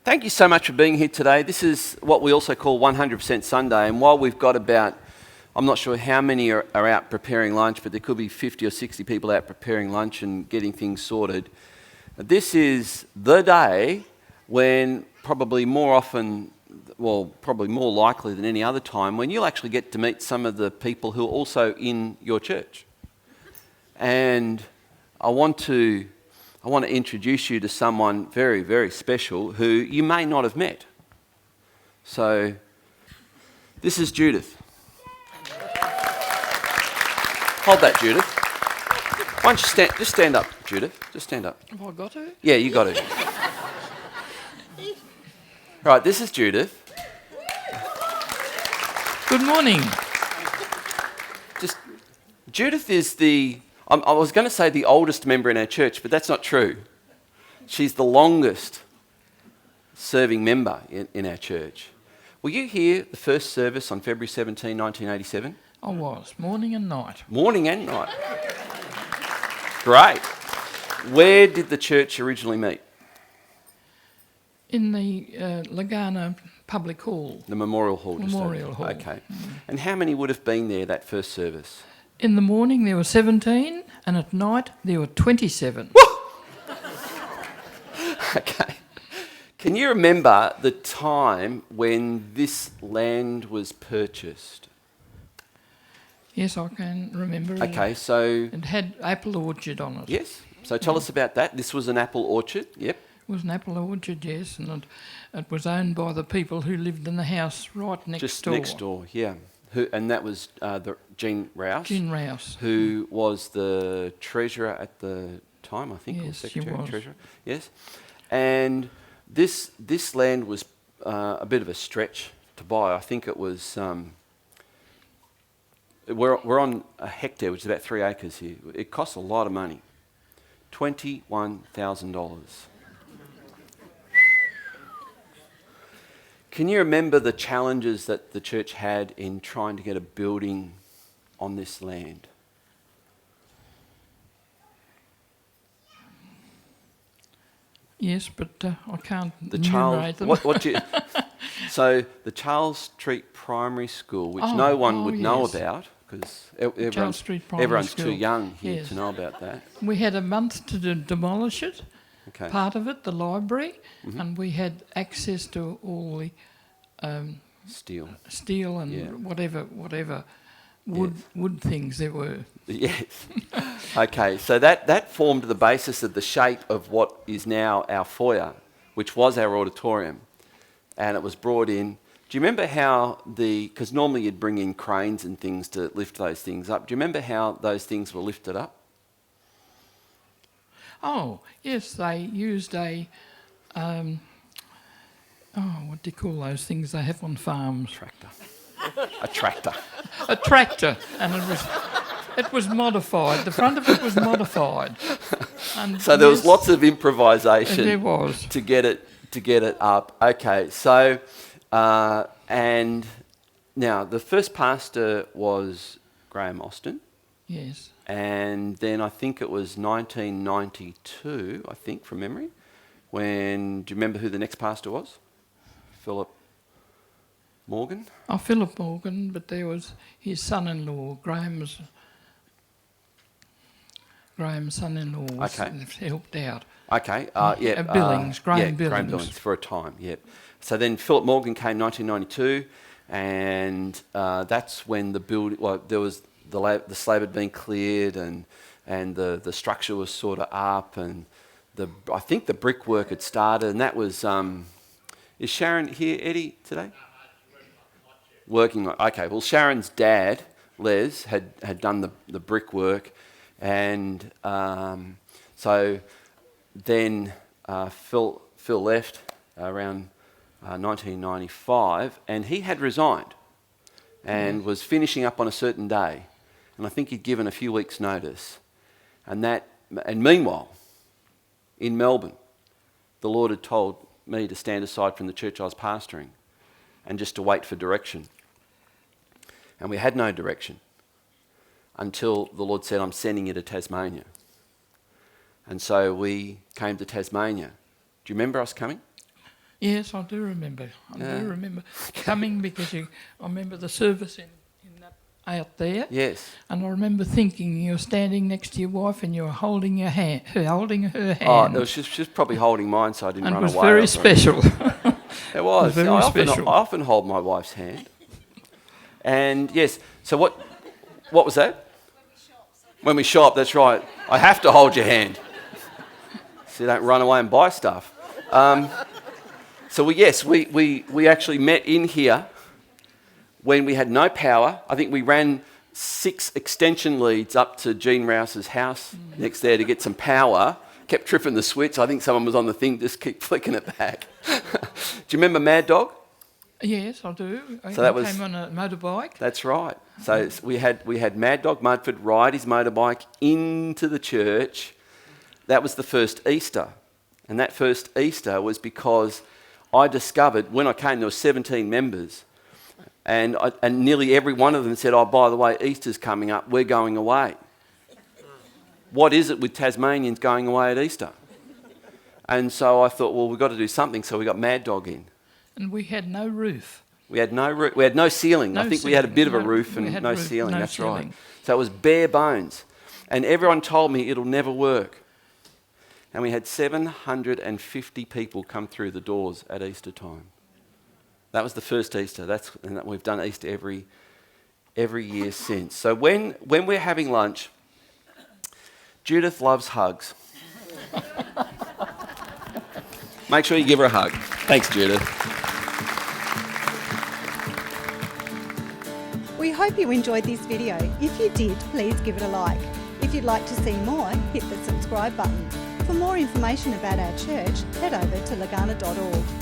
Thank you so much for being here today. This is what we also call 100% Sunday, and while we've got about, I'm not sure how many are out preparing lunch, but there could be 50 or 60 people out preparing lunch and getting things sorted. This is the day when probably more often, well, probably more likely than any other time, when you'll actually get to meet some of the people who are also in your church. And I want to introduce you to someone very, very special who you may not have met. So, this is Judith. Hold that, Judith. Why don't you just stand up, Judith. Just stand up. Have I got to? Yeah, you got to. Right, this is Judith. Good morning. Judith is I was going to say the oldest member in our church, but that's not true. She's the longest serving member in our church. Were you here the first service on February 17, 1987? I was, morning and night. Morning and night. Great. Where did the church originally meet? In the Legana Public Hall. The Memorial Hall. Memorial Hall. Okay. And how many would have been there that first service? In the morning there were 17 and at night there were 27. Okay. Can you remember the time when this land was purchased? Yes, I can remember it. Okay, so... It had apple orchard on it. Yes, so tell us about that. This was an apple orchard, yep. It was an apple orchard, yes, and it was owned by the people who lived in the house right next door. Just next door, yeah. And that was Jean Rouse. Jean Rouse. Who was the treasurer at the time, I think, yes, or secretary she was. Treasurer. Yes. And this land was a bit of a stretch to buy. I think it was... We're on a hectare, which is about 3 acres here. It costs a lot of money. $21,000. Can you remember the challenges that the church had in trying to get a building on this land? Yes, but I can't enumerate them. So the Charles Street Primary School, which no one would know about, because everyone's too young here to know about that. We had a month to demolish it, okay. Part of it, the library, and we had access to all the steel and whatever wood things there were. Yes. Okay, so that formed the basis of the shape of what is now our foyer, which was our auditorium. And it was brought in. Do you remember how because normally you'd bring in cranes and things to lift those things up. Do you remember how those things were lifted up? Oh, yes, they used a, what do you call those things they have on farms? A tractor. A tractor, and it was modified. The front of it was modified. And so there was lots of improvisation. There was. To get it up. Okay, so and now the first pastor was Graham Austin. Yes. And then I think it was 1992, I think from memory, do you remember who the next pastor was? Philip Morgan? Oh, Philip Morgan, but there was his son-in-law, Graham's son-in-law helped out. Okay, Billings, Graham Billings. Graham Billings for a time, yep. So then Philip Morgan came 1992, and that's when the building, there was the slab had been cleared, and the structure was sort of up, and I think the brickwork had started, and that was, is Sharon here, Eddie, today? Working on, okay, well Sharon's dad, Les, had done the brickwork, and so then Phil left around 1995, and he had resigned and was finishing up on a certain day, and I think he'd given a few weeks' notice. And meanwhile, in Melbourne, the Lord had told me to stand aside from the church I was pastoring and just to wait for direction. And we had no direction until the Lord said, I'm sending you to Tasmania. And so we came to Tasmania. Do you remember us coming? Yes, I do remember. I do remember coming because I remember the service in that out there. Yes. And I remember thinking you were standing next to your wife and you were holding her hand. Oh, it was she's probably holding mine so I didn't and run away. It was very special. It was. Very special. I often hold my wife's hand. And yes, so what was that? When we shop, that's right. I have to hold your hand. So you don't run away and buy stuff. So we actually met in here when we had no power. I think we ran 6 extension leads up to Gene Rouse's house next there to get some power. Kept tripping the switch. I think someone was on the thing, just keep flicking it back. Do you remember Mad Dog? Yes, I do. So that was, came on a motorbike. That's right. So we had Mad Dog Mudford ride his motorbike into the church. That was the first Easter. And that first Easter was because I discovered, when I came, there were 17 members. And nearly every one of them said, oh, by the way, Easter's coming up, we're going away. What is it with Tasmanians going away at Easter? And so I thought, well, we've got to do something, so we got Mad Dog in. And we had no roof. We had no roof. We had no ceiling. I think ceiling. we had a bit of a roof and no ceiling. That's right. So it was bare bones. And everyone told me it'll never work. And we had 750 people come through the doors at Easter time. That was the first Easter. And we've done Easter every year since. So when we're having lunch, Judith loves hugs. Make sure you give her a hug. Thanks, Judith. We hope you enjoyed this video. If you did, please give it a like. If you'd like to see more, hit the subscribe button. For more information about our church, head over to legana.org.